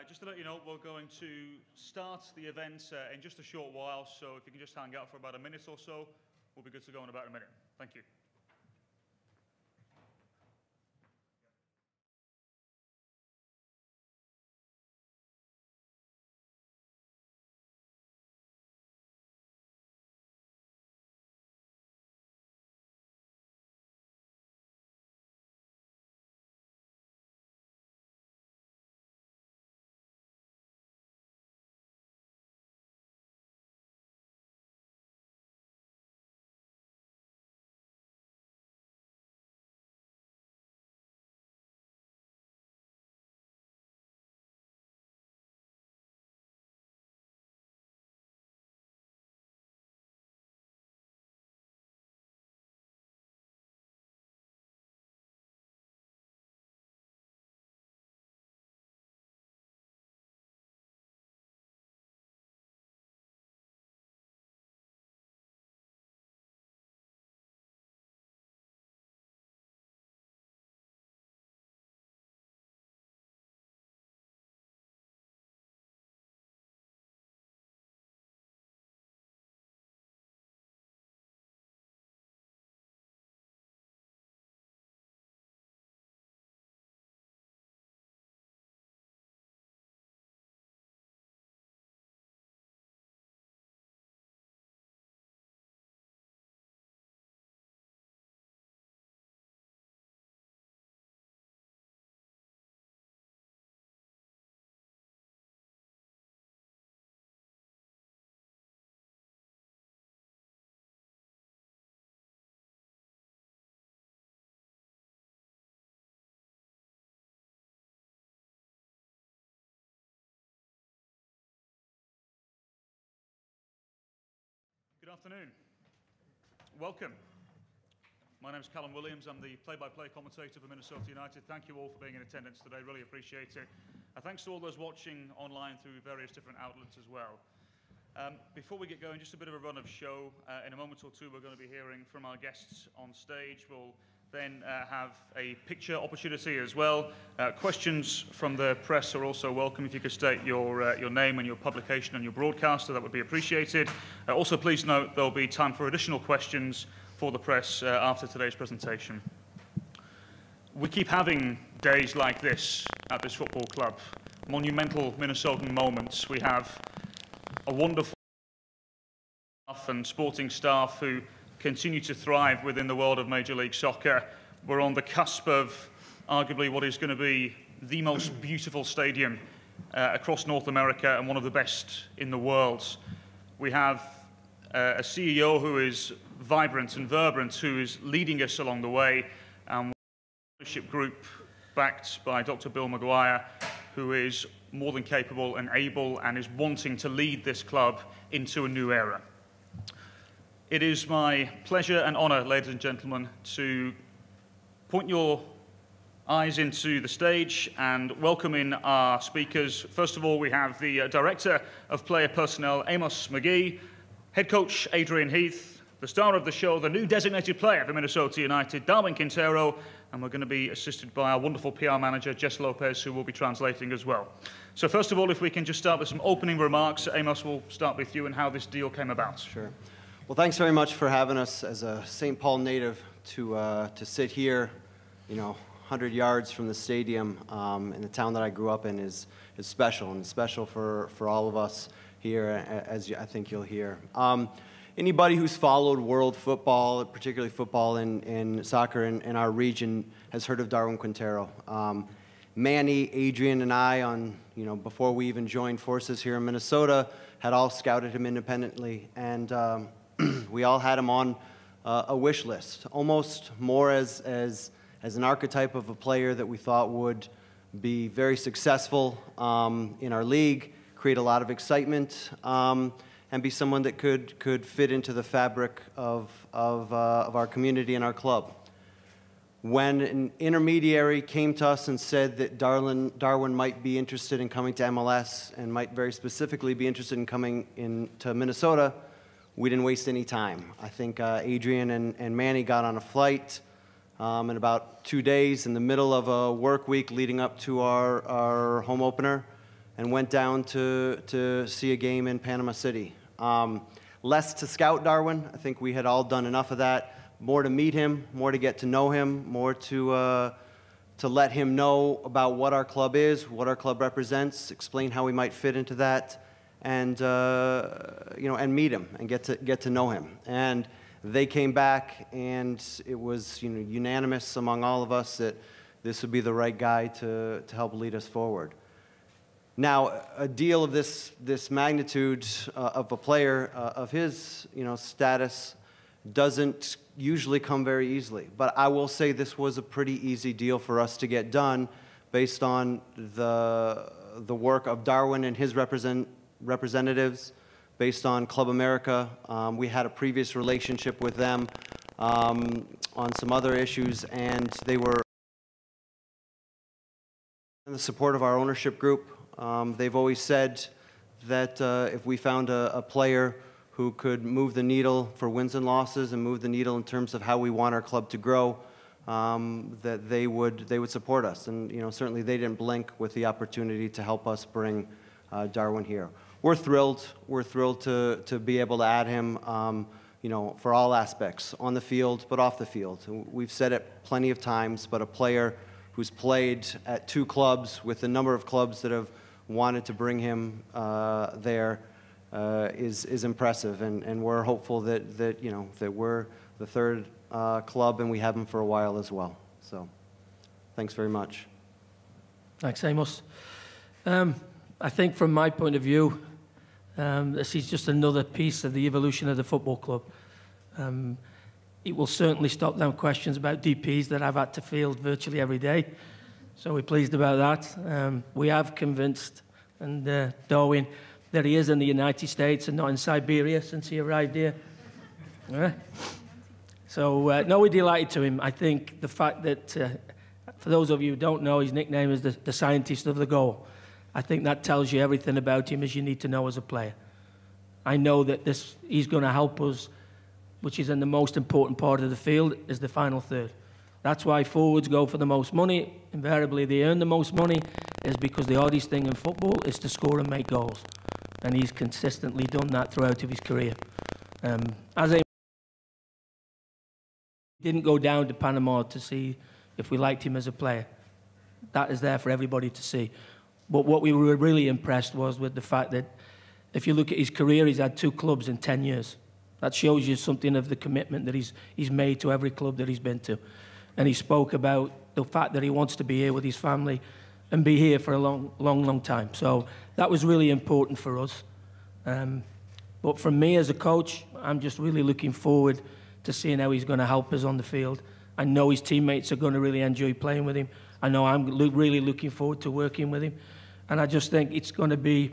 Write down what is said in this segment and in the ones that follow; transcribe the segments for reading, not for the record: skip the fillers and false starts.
Just to let you know, we're going to start the event in just a short while, so if you can just hang out for about a minute or so, we'll be good to go in about a minute. Thank you. Good afternoon. Welcome. My name is Callum Williams. I'm the play-by-play commentator for Minnesota United. Thank you all for being in attendance today. Really appreciate it. Thanks to all those watching online through various different outlets as well. Before we get going, just a bit of a run of show. In a moment or two, we're going to be hearing from our guests on stage. We'll then have a picture opportunity as well. Questions from the press are also welcome. If you could state your name and your publication and your broadcaster, that would be appreciated. Also, please note there'll be time for additional questions for the press after today's presentation. We keep having days like this at this football club, monumental Minnesotan moments. We have a wonderful staff and sporting staff who continue to thrive within the world of Major League Soccer. We're on the cusp of arguably what is going to be the most beautiful stadium across North America and one of the best in the world. We have a CEO who is vibrant and vibrant, who is leading us along the way, and a leadership group backed by Dr. Bill McGuire, who is more than capable and able and is wanting to lead this club into a new era. It is my pleasure and honor, ladies and gentlemen, to point your eyes into the stage and welcome in our speakers. First of all, we have the Director of Player Personnel, Amos McGee, Head Coach Adrian Heath, the star of the show, the new designated player for Minnesota United, Darwin Quintero, and we're going to be assisted by our wonderful PR manager, Jess Lopez, who will be translating as well. So first of all, if we can just start with some opening remarks. Amos, we'll start with you and how this deal came about. Sure. Well, thanks very much for having us as a St. Paul native to sit here, 100 yards from the stadium in the town that I grew up in is special, and special for all of us here, as I think you'll hear. Anybody who's followed world football, particularly football in soccer in our region, has heard of Darwin Quintero. Manny, Adrian, and I, before we even joined forces here in Minnesota, had all scouted him independently, and we all had him on a wish list, almost more as an archetype of a player that we thought would be very successful in our league, create a lot of excitement, and be someone that could fit into the fabric of our community and our club. When an intermediary came to us and said that Darwin might be interested in coming to MLS and might very specifically be interested in coming into Minnesota, we didn't waste any time. I think Adrian and Manny got on a flight in about 2 days in the middle of a work week leading up to our home opener, and went down to see a game in Panama City. Less to scout Darwin. I think we had all done enough of that. More to meet him, more to get to know him, more to let him know about what our club is, what our club represents, explain how he might fit into that, and and meet him and get to know him. And they came back, and it was unanimous among all of us that this would be the right guy to help lead us forward. Now, a deal of this magnitude of a player of his status doesn't usually come very easily. But I will say this was a pretty easy deal for us to get done based on the work of Darwin and his representatives, based on Club America. We had a previous relationship with them on some other issues, and they were in the support of our ownership group. They've always said that if we found a player who could move the needle for wins and losses and move the needle in terms of how we want our club to grow, that they would support us. And certainly they didn't blink with the opportunity to help us bring Darwin here. We're thrilled. We're thrilled to be able to add him, for all aspects, on the field but off the field. We've said it plenty of times, but a player who's played at 2 clubs with a number of clubs that have wanted to bring him there is impressive, and we're hopeful that we're the 3rd club, and we have him for a while as well. So, thanks very much. Thanks, Amos. I think from my point of view, this is just another piece of the evolution of the football club. It will certainly stop down questions about DPs that I've had to field virtually every day. So we're pleased about that. We have convinced Darwin that he is in the United States and not in Siberia since he arrived here. So, no, we're delighted to him. I think the fact that, for those of you who don't know, his nickname is the scientist of the goal. I think that tells you everything about him as you need to know as a player. I know that he's going to help us, which is in the most important part of the field, is the final third. That's why forwards go for the most money. Invariably, they earn the most money, is because the hardest thing in football is to score and make goals. And he's consistently done that throughout his career. As I didn't go down to Panama to see if we liked him as a player. That is there for everybody to see. But what we were really impressed was with the fact that if you look at his career, he's had 2 clubs in 10 years. That shows you something of the commitment that he's made to every club that he's been to. And he spoke about the fact that he wants to be here with his family and be here for a long time. So that was really important for us. But for me as a coach, I'm just really looking forward to seeing how he's going to help us on the field. I know his teammates are going to really enjoy playing with him. I know I'm really looking forward to working with him. And I just think it's going to be,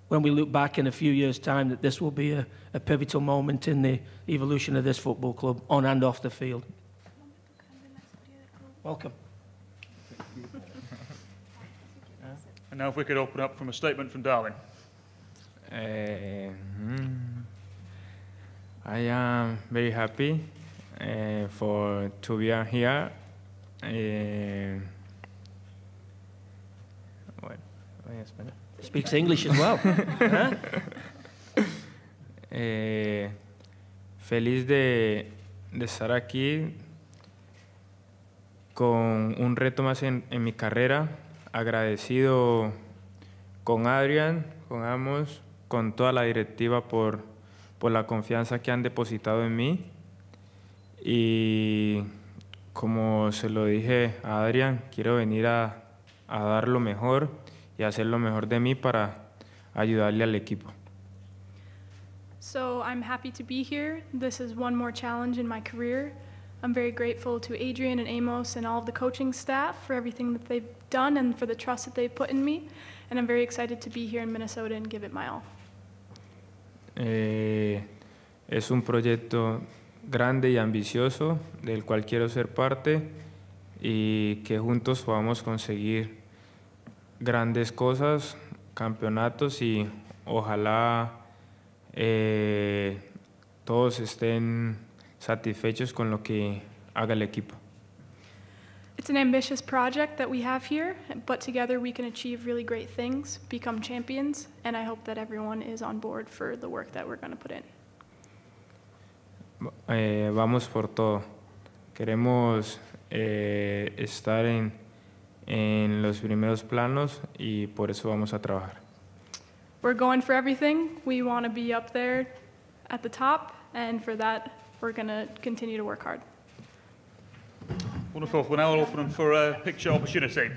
when we look back in a few years' time, that this will be a pivotal moment in the evolution of this football club, on and off the field. Welcome. And now if we could open up from a statement from Darwin. I am very happy to be here. Speaks English as well. Feliz de estar aquí con un reto más en mi carrera. Agradecido con Adrian, con Amos, con toda la directiva por la confianza que han depositado en mí. Y como se lo dije a Adrian, quiero venir a dar lo mejor y hacer lo mejor de mí para ayudarle al equipo. So I'm happy to be here. This is one more challenge in my career. I'm very grateful to Adrian and Amos and all of the coaching staff for everything that they've done and for the trust that they've put in me. And I'm very excited to be here in Minnesota and give it my all. Es un proyecto grande y ambicioso del cual quiero ser parte y que juntos podamos conseguir grandes cosas, campeonatos y ojalá todos estén satisfechos con lo que haga el equipo. It's an ambitious project that we have here, but together we can achieve really great things, become champions, and I hope that everyone is on board for the work that we're going to put in. Vamos por todo. Queremos estar en los primeros planos y por eso vamos a trabajar. We're going for everything. We want to be up there at the top, and for that, we're going to continue to work hard. Wonderful. We're now open for a picture opportunity. Where do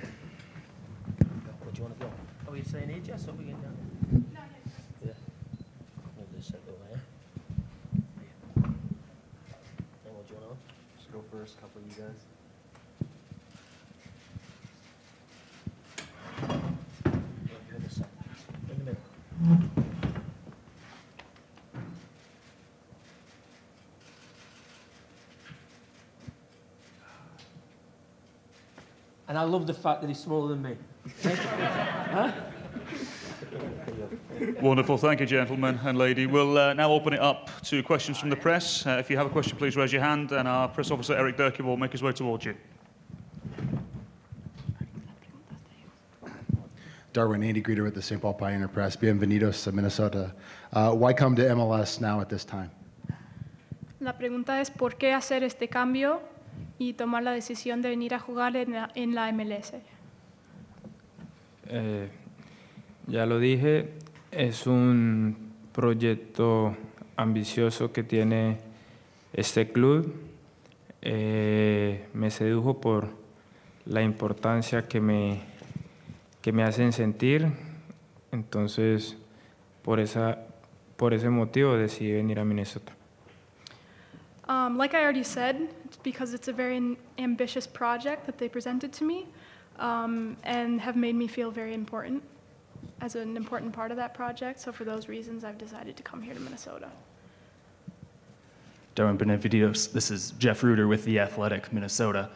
you want to go? Are we saying here, Jess, or are we going down? Yeah. We'll just set over here. And what do you want to? Just go first, couple of you guys. In the middle. And I love the fact that he's smaller than me. Huh? Wonderful. Thank you, gentlemen and lady. We'll now open it up to questions from the press. If you have a question, please raise your hand, and our press officer, Eric Durkee, will make his way towards you. Darwin, Andy Greeter with the St. Paul Pioneer Press. Bienvenidos to Minnesota. Why come to MLS now at this time? La pregunta es, ¿por qué hacer este cambio y tomar la decisión de venir a jugar en la MLS? Ya lo dije, es un proyecto ambicioso que tiene este club. Me sedujo por la importancia que me hacen sentir, entonces por ese motivo decidí venir a Minnesota. Like I already said, it's because it's a very ambitious project that they presented to me and have made me feel very important as an important part of that project. So for those reasons, I've decided to come here to Minnesota. Darwin Benevidios, this is Jeff Reuter with The Athletic, Minnesota.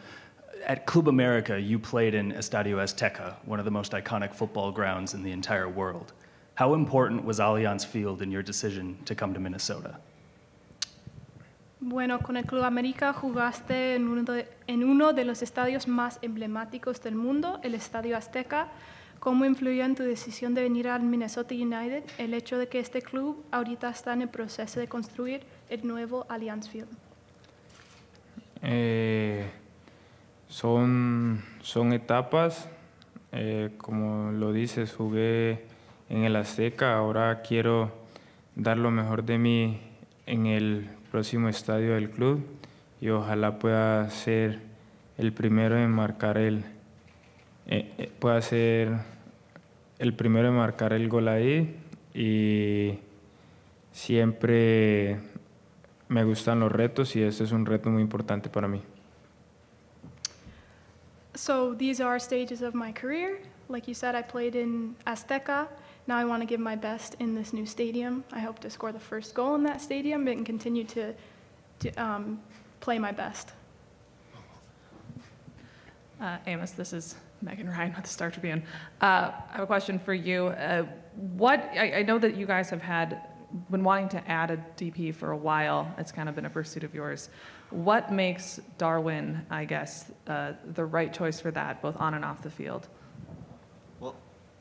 At Club America, you played in Estadio Azteca, one of the most iconic football grounds in the entire world. How important was Allianz Field in your decision to come to Minnesota? Bueno, con el Club América jugaste en uno de los estadios más emblemáticos del mundo, el Estadio Azteca. ¿Cómo influyó en tu decisión de venir al Minnesota United el hecho de que este club ahorita está en el proceso de construir el nuevo Allianz Field? Son etapas, como lo dices, jugué en el Azteca, ahora quiero dar lo mejor de mí en el próximo estadio del club y ojalá pueda ser el primero en marcar el gol ahí, y siempre me gustan los retos y este es un reto muy importante para mí. So these are stages of my career. Like you said, I played in Azteca. Now I want to give my best in this new stadium. I hope to score the first goal in that stadium and continue to play my best. Amos, this is Megan Ryan with the Star Tribune. I have a question for you. I know that you guys have been wanting to add a DP for a while. It's kind of been a pursuit of yours. What makes Darwin, I guess, the right choice for that, both on and off the field? Well,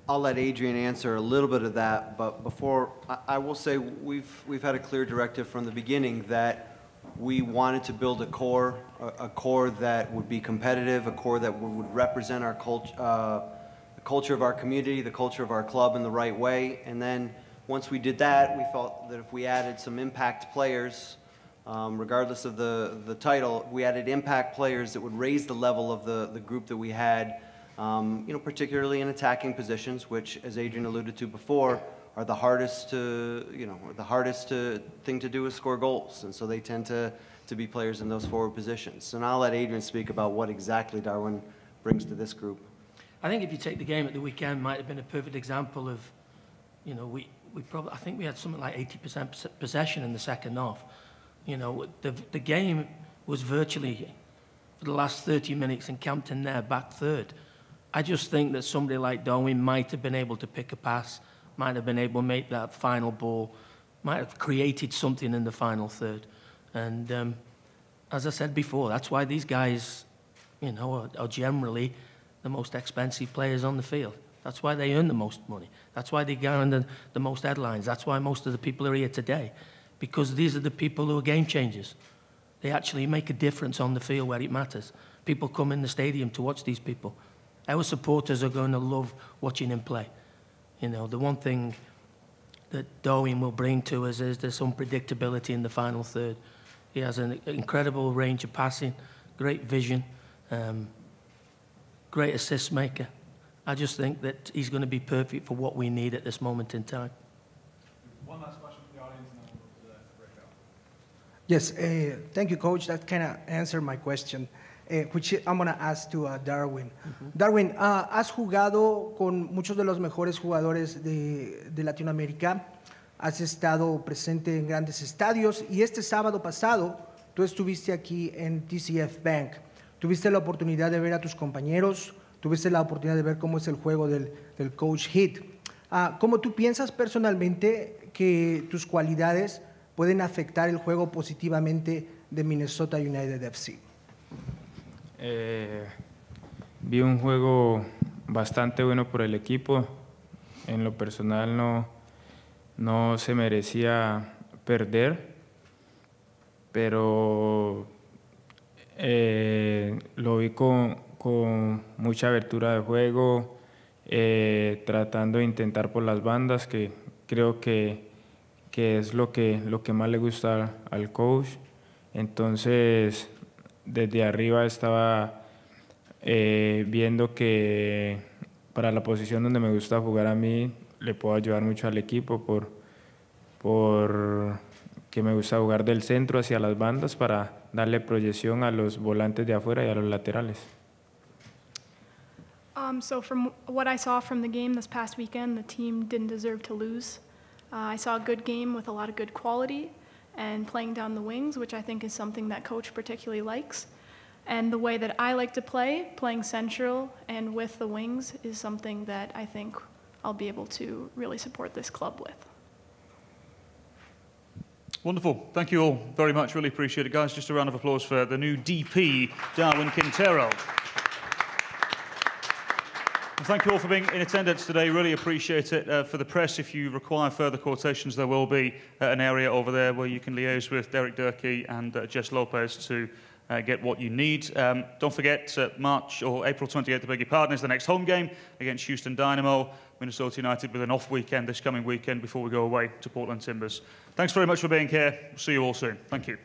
I'll let Adrian answer a little bit of that, but before, I will say we've had a clear directive from the beginning that we wanted to build a core that would be competitive, a core that would represent our the culture of our community, the culture of our club in the right way. And then once we did that, we felt that if we added some impact players, regardless of the title, we added impact players that would raise the level of the group that we had, particularly in attacking positions, which, as Adrian alluded to before, are the hardest thing to do is score goals, and so they tend to be players in those forward positions. And I'll let Adrian speak about what exactly Darwin brings to this group. I think if you take the game at the weekend, might have been a perfect example of, I think we had something like 80% possession in the second half. The game was virtually, for the last 30 minutes, encamped in their back third. I just think that somebody like Darwin might have been able to pick a pass, might have been able to make that final ball, might have created something in the final third. And as I said before, that's why these guys you know, are generally the most expensive players on the field. That's why they earn the most money. That's why they garner the most headlines. That's why most of the people are here today, because these are the people who are game changers. They actually make a difference on the field where it matters. People come in the stadium to watch these people. Our supporters are going to love watching him play. You know, the one thing that Darwin will bring to us is there's some predictability in the final third. He has an incredible range of passing, great vision, great assist maker. I just think that he's going to be perfect for what we need at this moment in time. One last question from the audience, and then we'll go to the breakout. Yes, thank you, Coach. That kind of answered my question, which I'm going to ask to Darwin. Darwin, has jugado con muchos de los mejores jugadores de Latinoamérica, has estado presente en grandes estadios y este sábado pasado tú estuviste aquí en TCF Bank. Tuviste la oportunidad de ver a tus compañeros, tuviste la oportunidad de ver cómo es el juego del Coach Hit. ¿Cómo tú piensas personalmente que tus cualidades pueden afectar el juego positivamente de Minnesota United FC? Vi un juego bastante bueno por el equipo. En lo personal no se merecía perder, pero lo vi con mucha abertura de juego, tratando de intentar por las bandas, que creo que es lo que más le gusta al coach. Entonces, desde arriba estaba viendo que para la posición donde me gusta jugar a mí, le puedo ayudar mucho al equipo por que me gusta jugar del centro hacia las bandas para darle proyección a los volantes de afuera y a los laterales. So from what I saw from the game this past weekend, the team didn't deserve to lose. I saw a good game with a lot of good quality and playing down the wings, which I think is something that Coach particularly likes. And the way that I like to play, playing central and with the wings, is something that I think I'll be able to really support this club with. Wonderful. Thank you all very much. Really appreciate it, guys. Just a round of applause for the new DP, Darwin Quintero. And thank you all for being in attendance today. Really appreciate it. For the press, if you require further quotations, there will be an area over there where you can liaise with Derek Durkee and Jess Lopez to get what you need. Don't forget, April 28th, I beg your pardon, is the next home game against Houston Dynamo. Minnesota United with an off weekend this coming weekend before we go away to Portland Timbers. Thanks very much for being here. See you all soon. Thank you.